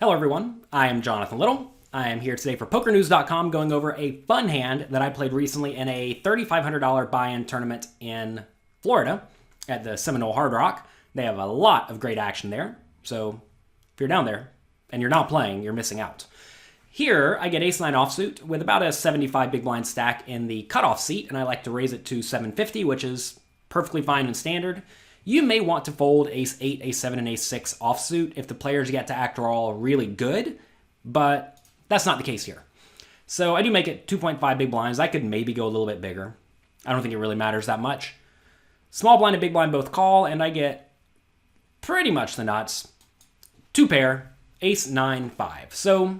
Hello everyone, I am Jonathan Little. I am here today for PokerNews.com going over a fun hand that I played recently in a $3,500 buy-in tournament in Florida at the Seminole Hard Rock. They have a lot of great action there, so if you're down there and you're not playing, you're missing out. Here, I get ace-9 offsuit with about a 75 big blind stack in the cutoff seat, and I like to raise it to 750, which is perfectly fine and standard. You may want to fold ace-8, ace-7, and ace-6 offsuit if the players yet to act are all really good, but that's not the case here. So I do make it 2.5 big blinds. I could maybe go a little bit bigger. I don't think it really matters that much. Small blind and big blind both call, and I get pretty much the nuts. Two pair, ace-9, 5. So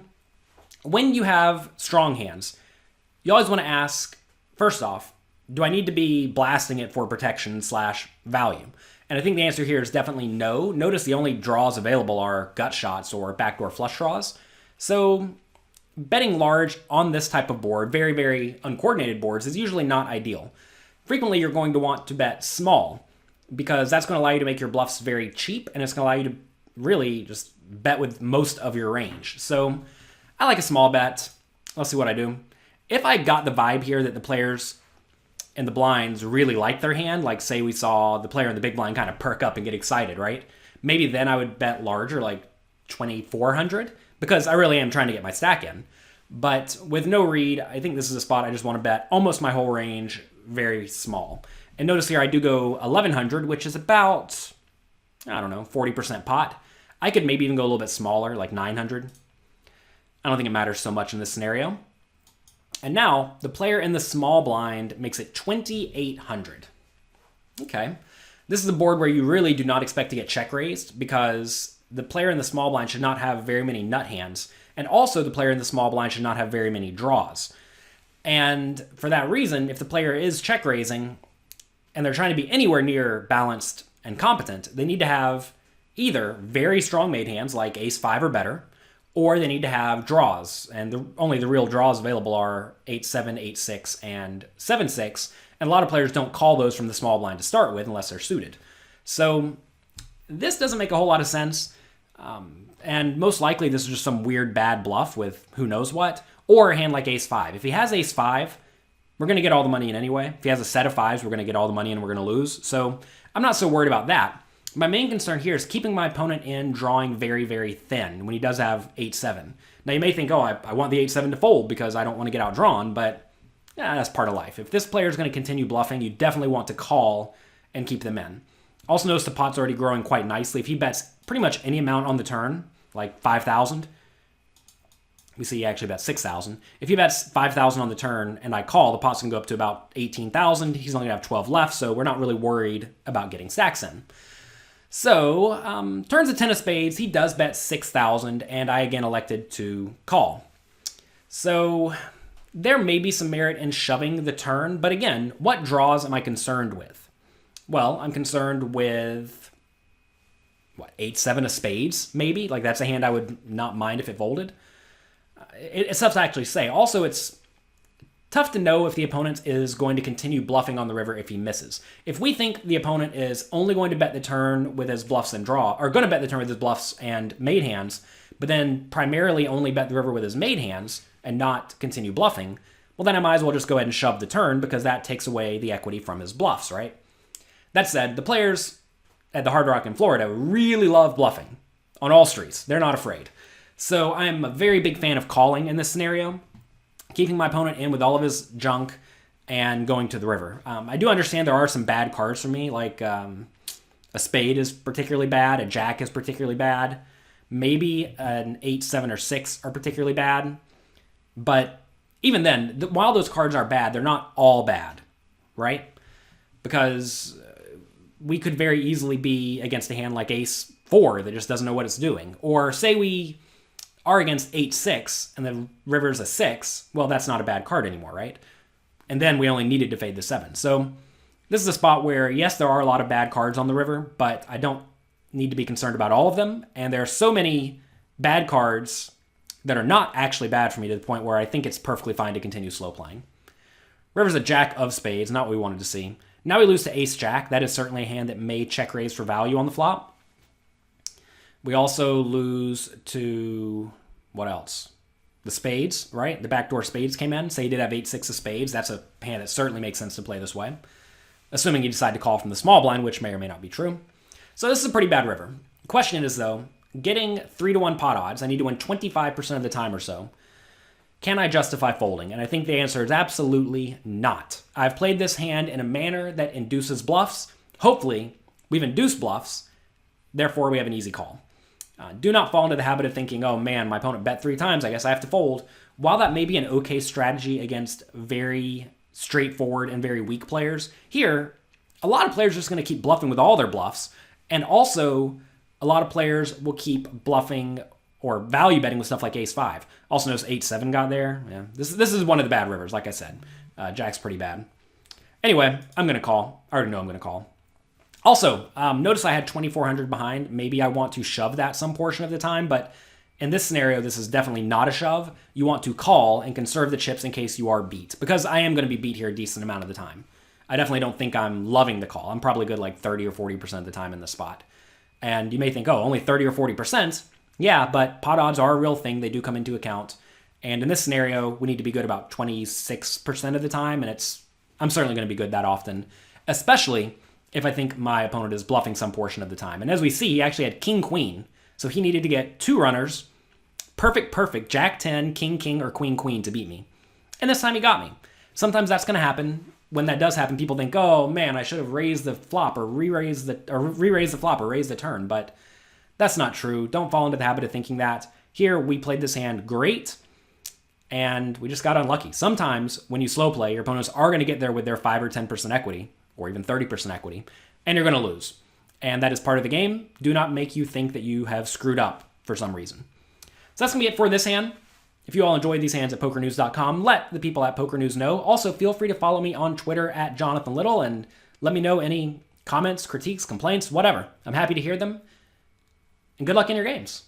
when you have strong hands, you always want to ask, first off, do I need to be blasting it for protection / value? And I think the answer here is definitely no. Notice the only draws available are gut shots or backdoor flush draws. So betting large on this type of board, very, very uncoordinated boards, is usually not ideal. Frequently, you're going to want to bet small because that's going to allow you to make your bluffs very cheap, and it's going to allow you to really just bet with most of your range. So I like a small bet. Let's see what I do. If I got the vibe here that the players and the blinds really like their hand, like say we saw the player in the big blind kind of perk up and get excited, right? Maybe then I would bet larger, like 2,400, because I really am trying to get my stack in. But with no read, I think this is a spot I just want to bet almost my whole range very small. And notice here I do go 1,100, which is about, I don't know, 40% pot. I could maybe even go a little bit smaller, like 900. I don't think it matters so much in this scenario. And now, the player in the small blind makes it 2,800. Okay. This is a board where you really do not expect to get check raised because the player in the small blind should not have very many nut hands. And also, the player in the small blind should not have very many draws. And for that reason, if the player is check raising and they're trying to be anywhere near balanced and competent, they need to have either very strong made hands like ace-5 or better, or they need to have draws, and only the real draws available are 8-7, 8-6, and 7-6, and a lot of players don't call those from the small blind to start with unless they're suited. So this doesn't make a whole lot of sense, and most likely this is just some weird bad bluff with who knows what, or a hand like ace-5. If he has ace-5, we're going to get all the money in anyway. If he has a set of 5s, we're going to get all the money and we're going to lose. So I'm not so worried about that. My main concern here is keeping my opponent in drawing very, very thin when he does have 8-7. Now, you may think, oh, I want the 8-7 to fold because I don't want to get outdrawn, but yeah, that's part of life. If this player is going to continue bluffing, you definitely want to call and keep them in. Also notice the pot's already growing quite nicely. If he bets pretty much any amount on the turn, like 5,000, we see he actually bets 6,000. If he bets 5,000 on the turn and I call, the pot's going to go up to about 18,000. He's only going to have 12 left, so we're not really worried about getting stacks in. So, turns a 10 of spades, he does bet 6,000, and I again elected to call. So, there may be some merit in shoving the turn, but again, what draws am I concerned with? Well, I'm concerned with, 8-7 of spades, maybe? Like, that's a hand I would not mind if it folded. It's tough to actually say. Also, it's tough to know if the opponent is going to continue bluffing on the river if he misses. If we think the opponent is only going to bet the turn with his bluffs and draw, or going to bet the turn with his bluffs and made hands, but then primarily only bet the river with his made hands and not continue bluffing, well then I might as well just go ahead and shove the turn because that takes away the equity from his bluffs, right? That said, the players at the Hard Rock in Florida really love bluffing on all streets. They're not afraid. So I'm a very big fan of calling in this scenario, keeping my opponent in with all of his junk and going to the river. I do understand there are some bad cards for me, like a spade is particularly bad, a jack is particularly bad, maybe an 8, 7, or 6 are particularly bad. But even then, while those cards are bad, they're not all bad, right? Because we could very easily be against a hand like ace-4 that just doesn't know what it's doing. Or say we are against 8-6 and the river's a 6, well, that's not a bad card anymore, right? And then we only needed to fade the 7. So this is a spot where, yes, there are a lot of bad cards on the river, but I don't need to be concerned about all of them. And there are so many bad cards that are not actually bad for me to the point where I think it's perfectly fine to continue slow playing. River's a jack of spades, not what we wanted to see. Now we lose to ace-jack. That is certainly a hand that may check raise for value on the flop. We also lose to, what else? The spades, right? The backdoor spades came in. Say he did have 8-6 of spades. That's a hand that certainly makes sense to play this way. Assuming you decide to call from the small blind, which may or may not be true. So this is a pretty bad river. The question is, though, getting 3-1 pot odds, I need to win 25% of the time or so. Can I justify folding? And I think the answer is absolutely not. I've played this hand in a manner that induces bluffs. Hopefully, we've induced bluffs. Therefore, we have an easy call. Do not fall into the habit of thinking, oh man, my opponent bet 3 times, I guess I have to fold. While that may be an okay strategy against very straightforward and very weak players, here, a lot of players are just going to keep bluffing with all their bluffs. And also, a lot of players will keep bluffing or value betting with stuff like ace-5. Also notice 8-7 got there. Yeah, this is one of the bad rivers, like I said. Jack's pretty bad. Anyway, I'm going to call. I already know I'm going to call. Also, notice I had 2,400 behind. Maybe I want to shove that some portion of the time, but in this scenario, this is definitely not a shove. You want to call and conserve the chips in case you are beat, because I am going to be beat here a decent amount of the time. I definitely don't think I'm loving the call. I'm probably good like 30 or 40% of the time in this spot. And you may think, oh, only 30 or 40%? Yeah, but pot odds are a real thing. They do come into account. And in this scenario, we need to be good about 26% of the time, and I'm certainly going to be good that often, especially if I think my opponent is bluffing some portion of the time. And as we see, he actually had king-queen, so he needed to get 2 runners, perfect, jack-10, king-king, or queen-queen to beat me. And this time he got me. Sometimes that's going to happen. When that does happen, people think, oh man, I should have raised the flop or re-raised the flop or raised the turn, but that's not true. Don't fall into the habit of thinking that. Here, we played this hand great, and we just got unlucky. Sometimes, when you slow play, your opponents are going to get there with their 5 or 10% equity, or even 30% equity, and you're going to lose. And that is part of the game. Do not make you think that you have screwed up for some reason. So that's going to be it for this hand. If you all enjoyed these hands at PokerNews.com, let the people at Poker News know. Also, feel free to follow me on Twitter at Jonathan Little and let me know any comments, critiques, complaints, whatever. I'm happy to hear them. And good luck in your games.